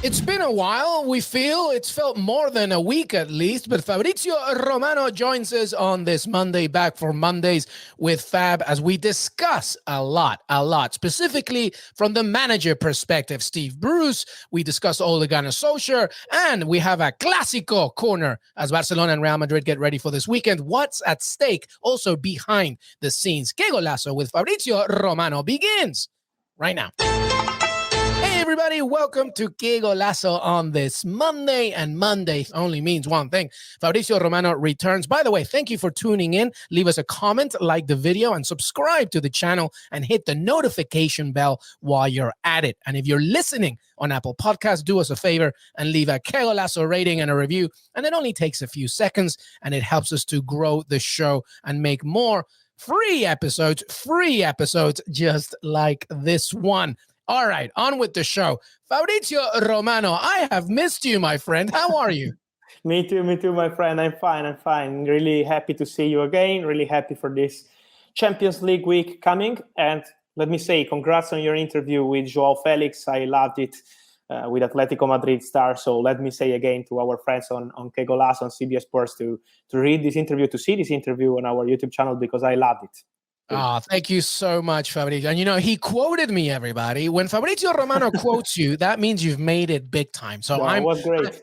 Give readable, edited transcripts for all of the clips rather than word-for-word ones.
It's been a while. We feel it's felt more than a week at least, but Fabrizio Romano joins us on this Monday, back for Mondays with Fab, as we discuss a lot, specifically from the manager perspective. Steve Bruce, we discuss Ole Gunnar Solskjaer, and we have a Clásico corner as Barcelona and Real Madrid get ready for this weekend. What's at stake also behind the scenes? Qué Golazo with Fabrizio Romano begins right now. Hey everybody, welcome to Qué Golazo on this Monday, and Monday only means one thing. Fabrizio Romano returns. By the way, thank you for tuning in. Leave us a comment, like the video, and subscribe to the channel, and hit the notification bell while you're at it. And if you're listening on Apple Podcasts, do us a favor and leave a Qué Golazo rating and a review. And it only takes a few seconds, and it helps us to grow the show and make more free episodes just like this one. All right, on with the show. Fabrizio Romano, I have missed you, my friend. How are you? Me too, my friend. I'm fine. Really happy to see you again. Really happy for this Champions League week coming. And let me say, congrats on your interview with Joao Felix. I loved it with Atletico Madrid star. So let me say again to our friends on Qué Golazo, on CBS Sports, to read this interview, to see this interview on our YouTube channel, because I loved it. Oh, thank you so much, Fabrizio. And, you know, he quoted me, everybody. When Fabrizio Romano quotes you, that means you've made it big time. So it was great.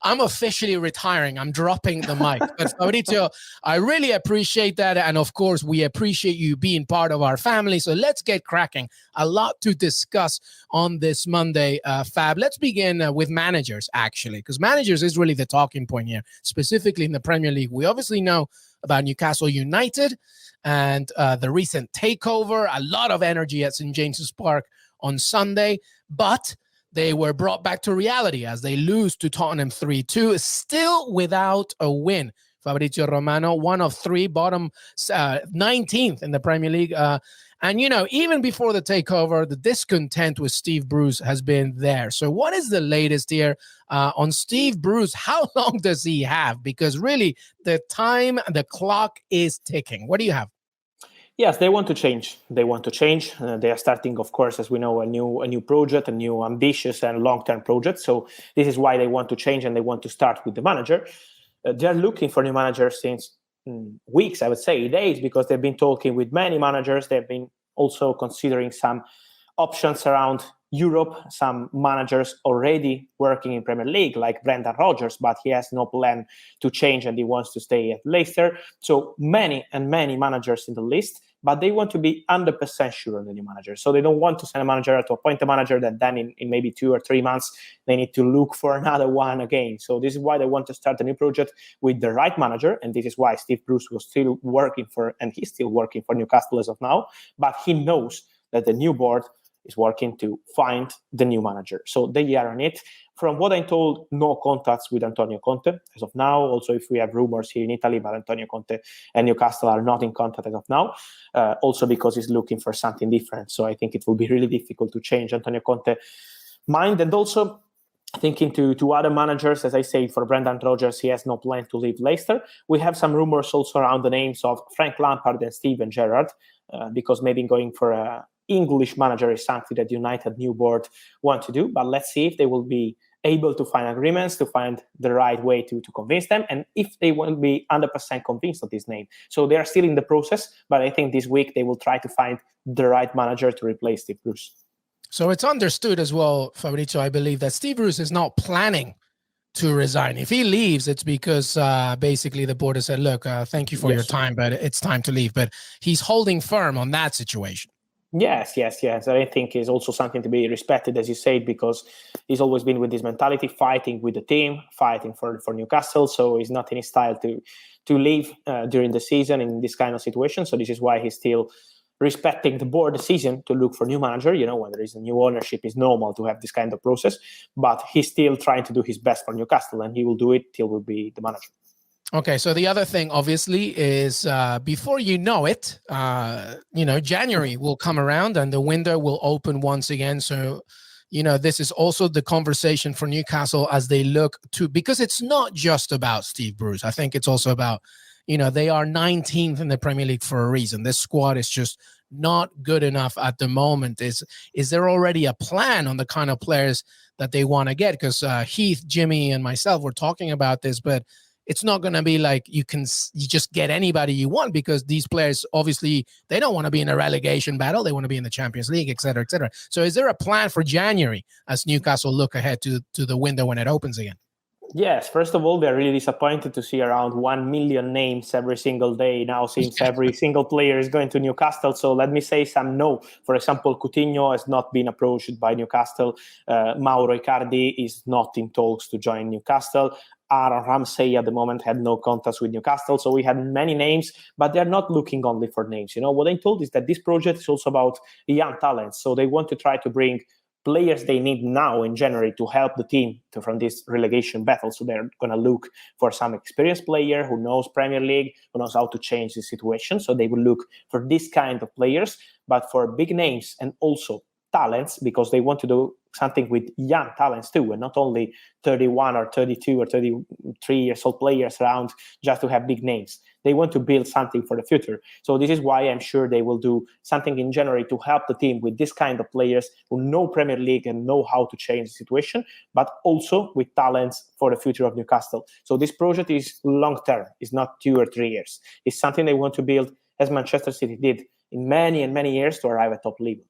I'm officially retiring. I'm dropping the mic. But Fabrizio, I really appreciate that. And, of course, we appreciate you being part of our family. So let's get cracking. A lot to discuss on this Monday, Fab. Let's begin with managers, actually, because managers is really the talking point here, specifically in the Premier League. We obviously know about Newcastle United and the recent takeover. A lot of energy at St. James's Park on Sunday, but they were brought back to reality as they lose to Tottenham 3-2, still without a win. Fabrizio Romano, one of three, bottom 19th in the Premier League. And, you know, even before the takeover, the discontent with Steve Bruce has been there. So what is the latest here on Steve Bruce? How long does he have? Because really, the clock is ticking. What do you have? Yes, they want to change. They are starting, of course, as we know, a new project, a new ambitious and long-term project. So this is why they want to change, and they want to start with the manager. They're looking for new managers since weeks, I would say days, because they've been talking with many managers. They've been also considering some options around Europe, some managers already working in Premier League, like Brendan Rodgers, but he has no plan to change and he wants to stay at Leicester. So many managers in the list, but they want to be 100% sure on the new manager. So they don't want to send a manager, to appoint a manager that then in maybe 2 or 3 months, they need to look for another one again. So this is why they want to start a new project with the right manager. And this is why Steve Bruce was still working for, and he's still working for Newcastle as of now, but he knows that the new board is working to find the new manager. So they are on it. From what I'm told, no contacts with Antonio Conte as of now. Also, if we have rumors here in Italy, but Antonio Conte and Newcastle are not in contact as of now. Also because he's looking for something different. So I think it will be really difficult to change Antonio Conte's mind. And also thinking to other managers, as I say, for Brendan Rodgers, he has no plan to leave Leicester. We have some rumors also around the names of Frank Lampard and Steven Gerrard, because maybe going for a English manager is something that United new board want to do, but let's see if they will be able to find agreements, to find the right way to convince them, and if they won't be 100% convinced of this name. So they are still in the process, but I think this week they will try to find the right manager to replace Steve Bruce. So it's understood as well, Fabrizio, I believe, that Steve Bruce is not planning to resign. If he leaves, it's because basically the board has said, look, thank you for your time, but it's time to leave. But he's holding firm on that situation. Yes. I think is also something to be respected, as you said, because he's always been with this mentality, fighting with the team, fighting for Newcastle. So it's not in his style to leave during the season in this kind of situation. So this is why he's still respecting the board decision to look for new manager. You know, when there is a new ownership, it's normal to have this kind of process. But he's still trying to do his best for Newcastle, and he will do it till he will be the manager. Okay, so the other thing, obviously, is before you know it, January will come around and the window will open once again. So, this is also the conversation for Newcastle as they look to, because it's not just about Steve Bruce. I think it's also about, they are 19th in the Premier League for a reason. This squad is just not good enough at the moment. Is there already a plan on the kind of players that they want to get? Because Heath, Jimmy, and myself were talking about this, but it's not going to be like you just get anybody you want, because these players, obviously, they don't want to be in a relegation battle. They want to be in the Champions League, et cetera, et cetera. So is there a plan for January as Newcastle look ahead to the window when it opens again? Yes, first of all, they're really disappointed to see around 1 million names every single day now, since every single player is going to Newcastle. So let me say some no. For example, Coutinho has not been approached by Newcastle. Mauro Icardi is not in talks to join Newcastle. Aaron Ramsey at the moment had no contacts with Newcastle. So we had many names, but they're not looking only for names. What I'm told is that this project is also about young talents. So they want to try to bring players they need now in January to help the team from this relegation battle. So they're going to look for some experienced player who knows Premier League, who knows how to change the situation. So they will look for this kind of players, but for big names and also talents, because they want to do something with young talents too, and not only 31 or 32 or 33 years old players around just to have big names. They want to build something for the future. So this is why I'm sure they will do something in January to help the team with this kind of players who know Premier League and know how to change the situation, but also with talents for the future of Newcastle. So this project is long-term. It's not 2 or 3 years. It's something they want to build, as Manchester City did in many and many years, to arrive at top level.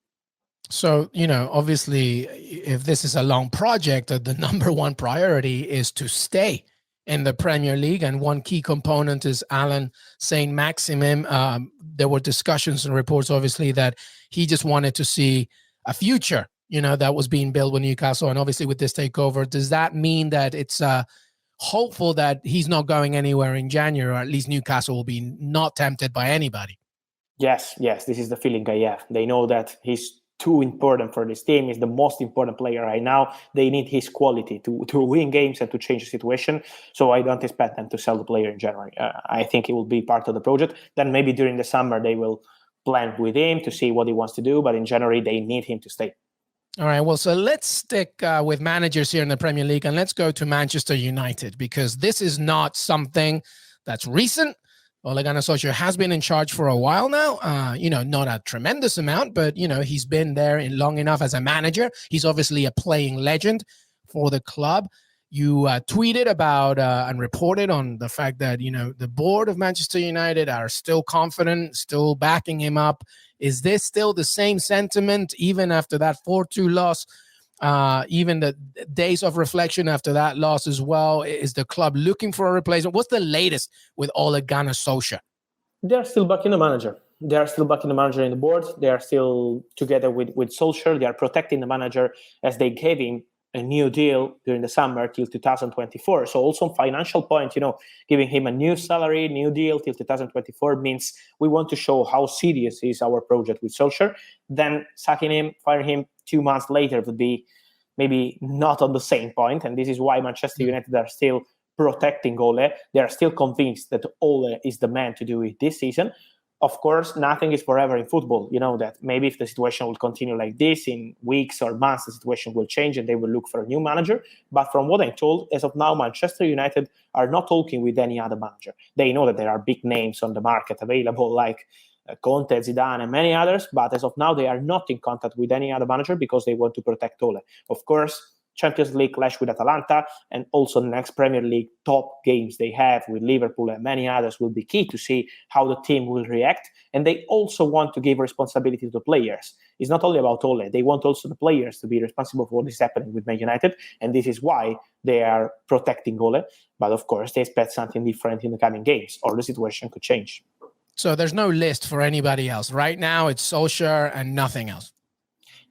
So, obviously, if this is a long project, the number one priority is to stay in the Premier League. And one key component is Alan Saint-Maximin. There were discussions and reports, obviously, that he just wanted to see a future, that was being built with Newcastle. And obviously with this takeover, does that mean that it's hopeful that he's not going anywhere in January, or at least Newcastle will be not tempted by anybody? Yes, this is the feeling I have. They know that he's too important for this team. He's the most important player right now. They need his quality to win games and to change the situation. So I don't expect them to sell the player in January. I think he will be part of the project. Then maybe during the summer, they will plan with him to see what he wants to do. But in January, they need him to stay. All right, well, so let's stick with managers here in the Premier League, and let's go to Manchester United, because this is not something that's recent. Ole Gunnar Solskjaer has been in charge for a while now, not a tremendous amount, but, he's been there long enough as a manager. He's obviously a playing legend for the club. You tweeted about and reported on the fact that, the board of Manchester United are still confident, still backing him up. Is this still the same sentiment, even after that 4-2 loss? Even the days of reflection after that loss as well? Is the club looking for a replacement? What's the latest with Ole Gunnar Solskjaer? They're still backing the manager. They are still backing the manager in the board. They are still together with Solskjaer. They are protecting the manager, as they gave him a new deal during the summer till 2024. So also on financial point, giving him a new salary, new deal till 2024 means we want to show how serious is our project with Solskjaer. Then sacking him, firing him 2 months later would be maybe not on the same point. And this is why Manchester United are still protecting Ole. They are still convinced that Ole is the man to do it this season. Of course, nothing is forever in football. You know that maybe if the situation will continue like this, in weeks or months, the situation will change and they will look for a new manager. But from what I'm told, as of now, Manchester United are not talking with any other manager. They know that there are big names on the market available, like Conte, Zidane, and many others. But as of now, they are not in contact with any other manager because they want to protect Ole. Of course, Champions League clash with Atalanta, and also the next Premier League top games they have with Liverpool and many others will be key to see how the team will react. And they also want to give responsibility to the players. It's not only about Ole. They want also the players to be responsible for what is happening with Man United. And this is why they are protecting Ole. But of course, they expect something different in the coming games, or the situation could change. So there's no list for anybody else. Right now, it's Solskjaer and nothing else.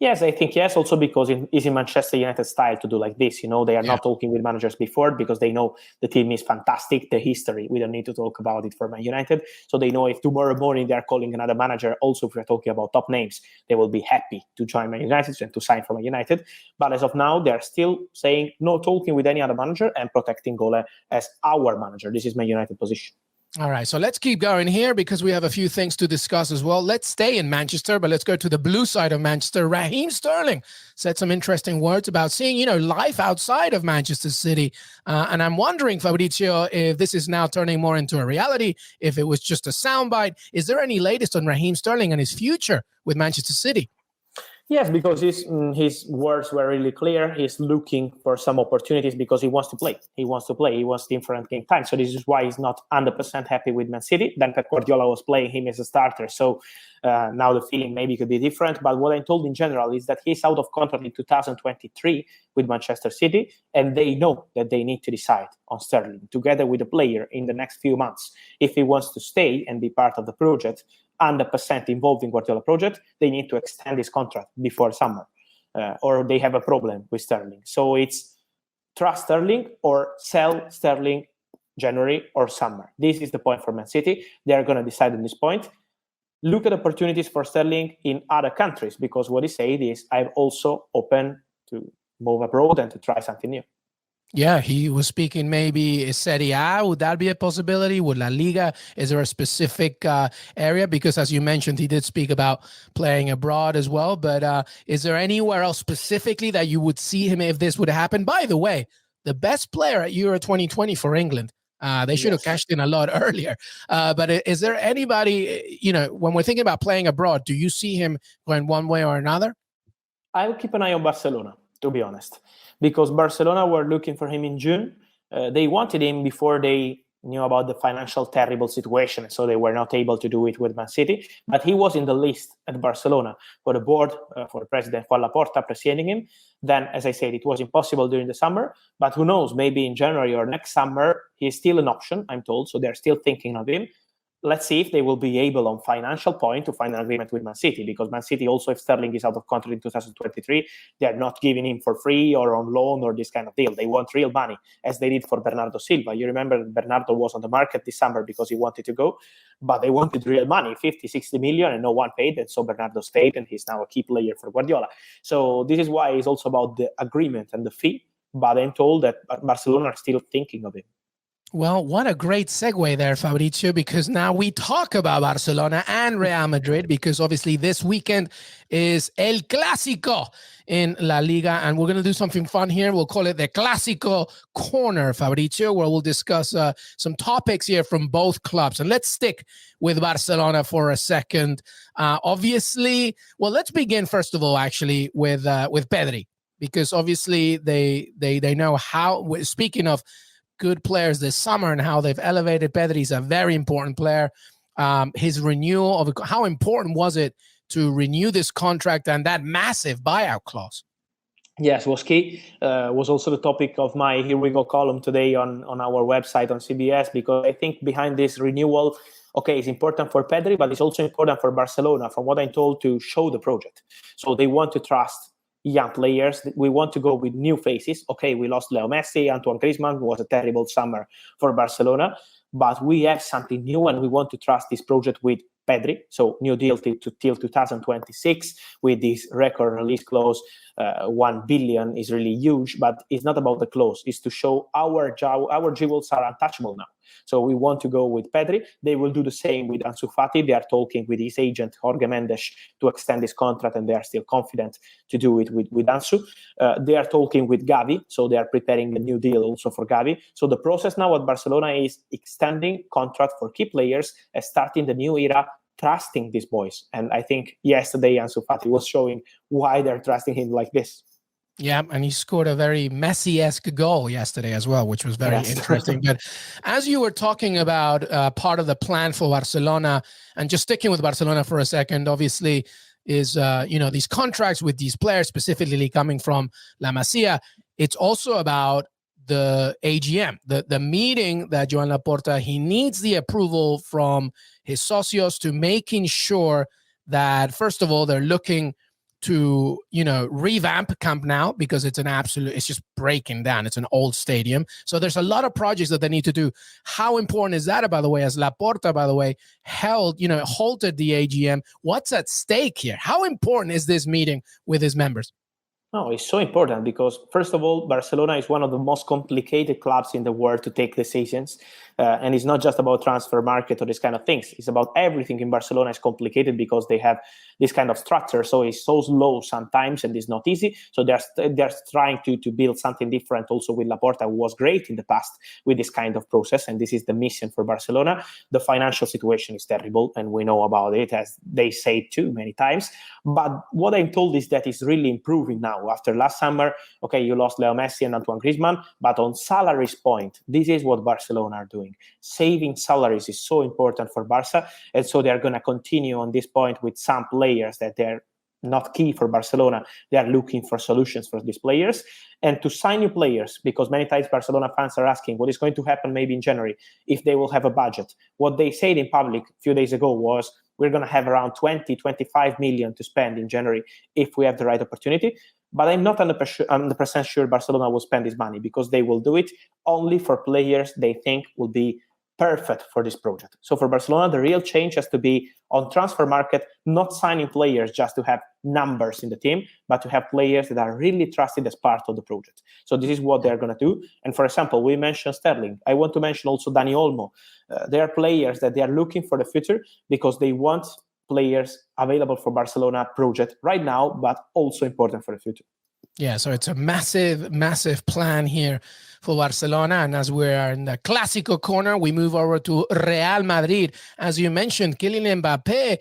Yes, I think yes, also because it's in Manchester United style to do like this. They are not talking with managers before because they know the team is fantastic, the history. We don't need to talk about it for Man United. So they know if tomorrow morning they're calling another manager, also if we're talking about top names, they will be happy to join Man United and to sign for Man United. But as of now, they're still saying no talking with any other manager and protecting Ole as our manager. This is Man United position. All right, so let's keep going here because we have a few things to discuss as well. Let's stay in Manchester, but let's go to the blue side of Manchester. Raheem Sterling said some interesting words about seeing, life outside of Manchester City. And I'm wondering, Fabrizio, if this is now turning more into a reality, if it was just a soundbite. Is there any latest on Raheem Sterling and his future with Manchester City? Yes, because his words were really clear. He's looking for some opportunities because he wants to play. He wants different game time. So this is why he's not 100% happy with Man City. Then Pep Guardiola was playing him as a starter. So now the feeling maybe could be different. But what I'm told in general is that he's out of contract in 2023 with Manchester City. And they know that they need to decide on Sterling together with the player in the next few months if he wants to stay and be part of the project 100% involved in Guardiola project. They need to extend his contract before summer, or they have a problem with Sterling. So it's trust Sterling or sell Sterling January or summer. This is the point for Man City. They are going to decide on this point. Look at opportunities for Sterling in other countries, because what he said is, I'm also open to move abroad and to try something new. Yeah, he was speaking maybe Serie A. Would that be a possibility? Would La Liga? Is there a specific area? Because as you mentioned, he did speak about playing abroad as well. But is there anywhere else specifically that you would see him if this would happen? By the way, the best player at Euro 2020 for England. They should have cashed in a lot earlier. But is there anybody, when we're thinking about playing abroad, do you see him going one way or another? I'll keep an eye on Barcelona, to be honest, because Barcelona were looking for him in June. They wanted him before they knew about the financial terrible situation, so they were not able to do it with Man City. But he was in the list at Barcelona for the board, for President Juan Laporta preceding him. Then, as I said, it was impossible during the summer. But who knows, maybe in January or next summer, he's still an option, I'm told. So they're still thinking of him. Let's see if they will be able on financial point to find an agreement with Man City, because Man City also, if Sterling is out of contract in 2023, they're not giving him for free or on loan or this kind of deal. They want real money, as they did for Bernardo Silva. You remember Bernardo was on the market this summer because he wanted to go, but they wanted real money, 50, 60 million, and no one paid. And so Bernardo stayed, and he's now a key player for Guardiola. So this is why it's also about the agreement and the fee. But I'm told that Barcelona are still thinking of him. Well, what a great segue there, Fabrizio, because now we talk about Barcelona and Real Madrid, because obviously this weekend is El Clásico in La Liga, and we're going to do something fun here. We'll call it the Clásico Corner, Fabrizio, where we'll discuss some topics here from both clubs. And let's stick with Barcelona for a second. Obviously, well, let's begin, first of all, actually, with Pedri, because obviously they know how, speaking of good players this summer and how they've elevated. Pedri's a very important player. His renewal of how important was it to renew this contract and that massive buyout clause? Yes, was key. Was also the topic of my Here We Go column today on our website on CBS, because I think behind this renewal, okay, it's important for Pedri, but it's also important for Barcelona, from what I'm told, to show the project. So they want to trust young players. We want to go with new faces. Okay, we lost Leo Messi, Antoine Griezmann. It was a terrible summer for Barcelona, but we have something new, and we want to trust this project with Pedri. So new deal till 2026 with this record release clause. 1 billion is really huge, but it's not about the clause. It's to show our jewels are untouchable now. So we want to go with Pedri. They will do the same with Ansu Fati. They are talking with his agent, Jorge Mendes, to extend his contract, and they are still confident to do it with Ansu. They are talking with Gavi, so they are preparing a new deal also for Gavi. So the process now at Barcelona is extending contract for key players and starting the new era, trusting these boys. And I think yesterday Ansu Fati was showing why they're trusting him like this. Yeah, and he scored a very Messi-esque goal yesterday as well, which was very interesting. But as you were talking about part of the plan for Barcelona, and just sticking with Barcelona for a second, obviously, is these contracts with these players, specifically coming from La Masia. It's also about the AGM, the meeting that Joan Laporta, he needs the approval from his socios to making sure that, first of all, they're looking to, revamp Camp Nou, because it's just breaking down. It's an old stadium. So there's a lot of projects that they need to do. How important is that, by the way, as Laporta, by the way, halted the AGM? What's at stake here? How important is this meeting with his members? No, it's so important because, first of all, Barcelona is one of the most complicated clubs in the world to take decisions. And it's not just about transfer market or these kind of things. It's about everything in Barcelona is complicated because they have this kind of structure. So it's so slow sometimes and it's not easy. So they're trying to build something different also with Laporta, who was great in the past with this kind of process. And this is the mission for Barcelona. The financial situation is terrible and we know about it, as they say too many times. But what I'm told is that it's really improving now. After last summer, okay, you lost Leo Messi and Antoine Griezmann, but on salaries point, this is what Barcelona are doing. Saving salaries is so important for Barca, and so they're going to continue on this point with some players that they're not key for Barcelona. They are looking for solutions for these players and to sign new players, because many times Barcelona fans are asking what is going to happen maybe in January if they will have a budget. What they said in public a few days ago was, we're going to have around 25 million to spend in January if we have the right opportunity. But I'm not 100% sure Barcelona will spend this money, because they will do it only for players they think will be perfect for this project. So for Barcelona, the real change has to be on transfer market, not signing players just to have numbers in the team, but to have players that are really trusted as part of the project. So this is what they're going to do. And for example, we mentioned Sterling. I want to mention also Dani Olmo. They are players that they are looking for the future because they want players available for Barcelona project right now, but also important for the future. Yeah, so it's a massive, massive plan here for Barcelona. And as we are in the Clásico corner, we move over to Real Madrid. As you mentioned, Kylian Mbappé,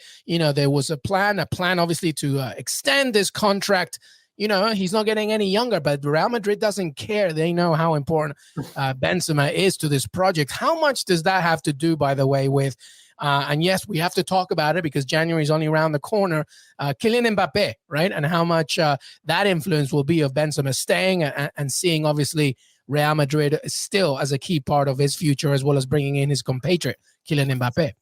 there was a plan obviously to extend this contract. He's not getting any younger, but Real Madrid doesn't care. They know how important Benzema is to this project. How much does that have to do, by the way, with and yes, we have to talk about it because January is only around the corner. Kylian Mbappé, right? And how much that influence will be of Benzema staying and seeing, obviously, Real Madrid still as a key part of his future, as well as bringing in his compatriot, Kylian Mbappé.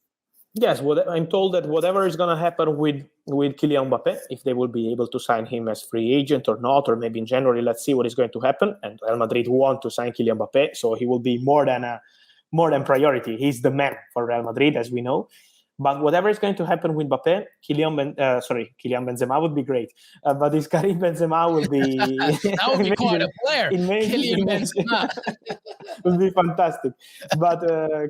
Yes, I'm told that whatever is going to happen with Kylian Mbappé, if they will be able to sign him as free agent or not, or maybe in January, let's see what is going to happen. And Real Madrid want to sign Kylian Mbappé, so he will be more than priority. He's the man for Real Madrid, as we know. But whatever is going to happen with Mbappé, Kylian Benzema would be great. But this Karim Benzema will be... that would be quite a player. Kylian Benzema. would be fantastic. But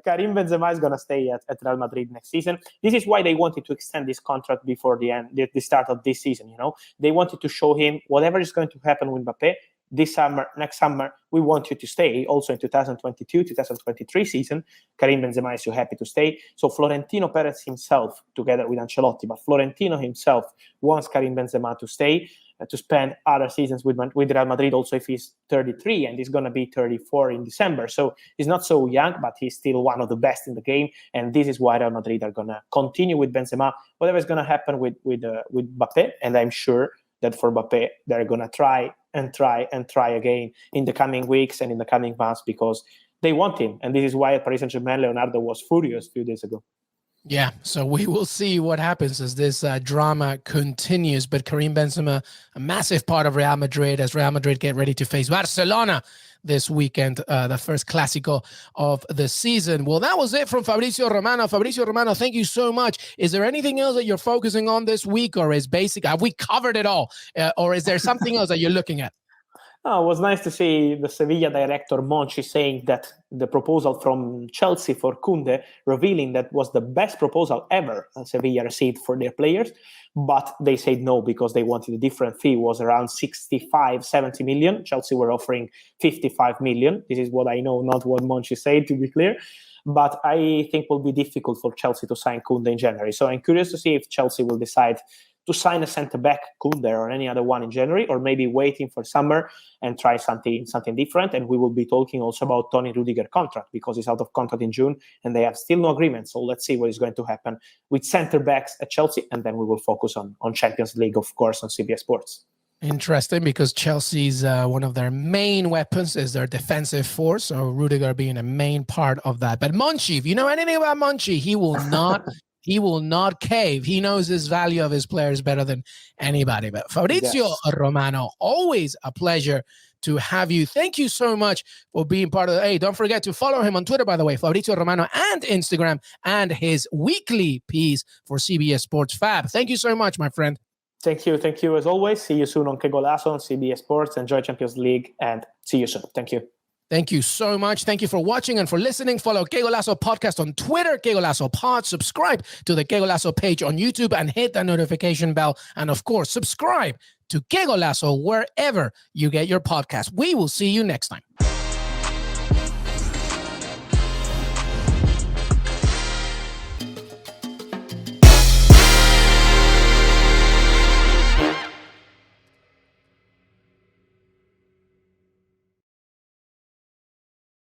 Karim Benzema is going to stay at Real Madrid next season. This is why they wanted to extend this contract before the start of this season. They wanted to show him whatever is going to happen with Mbappé, this summer, next summer, we want you to stay. Also in 2022, 2023 season, Karim Benzema is so happy to stay. So Florentino Perez himself, together with Ancelotti, but Florentino himself wants Karim Benzema to stay, to spend other seasons with Real Madrid, also if he's 33, and he's going to be 34 in December. So he's not so young, but he's still one of the best in the game. And this is why Real Madrid are going to continue with Benzema, whatever is going to happen with Mbappé. And I'm sure that for Mbappé, they're going to try again in the coming weeks and in the coming months, because they want him. And this is why at Paris Saint-Germain, Leonardo was furious a few days ago. Yeah, so we will see what happens as this drama continues. But Karim Benzema, a massive part of Real Madrid, as Real Madrid get ready to face Barcelona this weekend, the first Clásico of the season. Well, that was it from Fabrizio Romano. Fabrizio Romano, thank you so much. Is there anything else that you're focusing on this week, or have we covered it all? Or is there something else that you're looking at? Oh, it was nice to see the Sevilla director Monchi saying that the proposal from Chelsea for Koundé, revealing that was the best proposal ever Sevilla received for their players, but they said no because they wanted a different fee. It was around 65-70 million. Chelsea were offering 55 million. This is what I know, not what Monchi said, to be clear. But I think it will be difficult for Chelsea to sign Koundé in January. So I'm curious to see if Chelsea will decide to sign a centre-back, Koundé, or any other one in January, or maybe waiting for summer and try something different. And we will be talking also about Tony Rudiger contract, because he's out of contract in June and they have still no agreement. So let's see what is going to happen with centre-backs at Chelsea, and then we will focus on Champions League, of course, on CBS Sports. Interesting, because Chelsea's one of their main weapons is their defensive force, so Rudiger being a main part of that. But Monchi, if you know anything about Monchi, he will not cave. He knows his value of his players better than anybody. But Fabrizio Romano, always a pleasure to have you. Thank you so much for being part of Hey, don't forget to follow him on Twitter, by the way, Fabrizio Romano, and Instagram, and his weekly piece for CBS Sports Fab. Thank you so much, my friend. Thank you as always. See you soon on Qué Golazo on CBS Sports. Enjoy Champions League and see you soon. Thank you. Thank you so much. Thank you for watching and for listening. Follow Qué Golazo Podcast on Twitter, Qué Golazo Pod. Subscribe to the Qué Golazo page on YouTube and hit the notification bell. And of course, subscribe to Qué Golazo wherever you get your podcast. We will see you next time.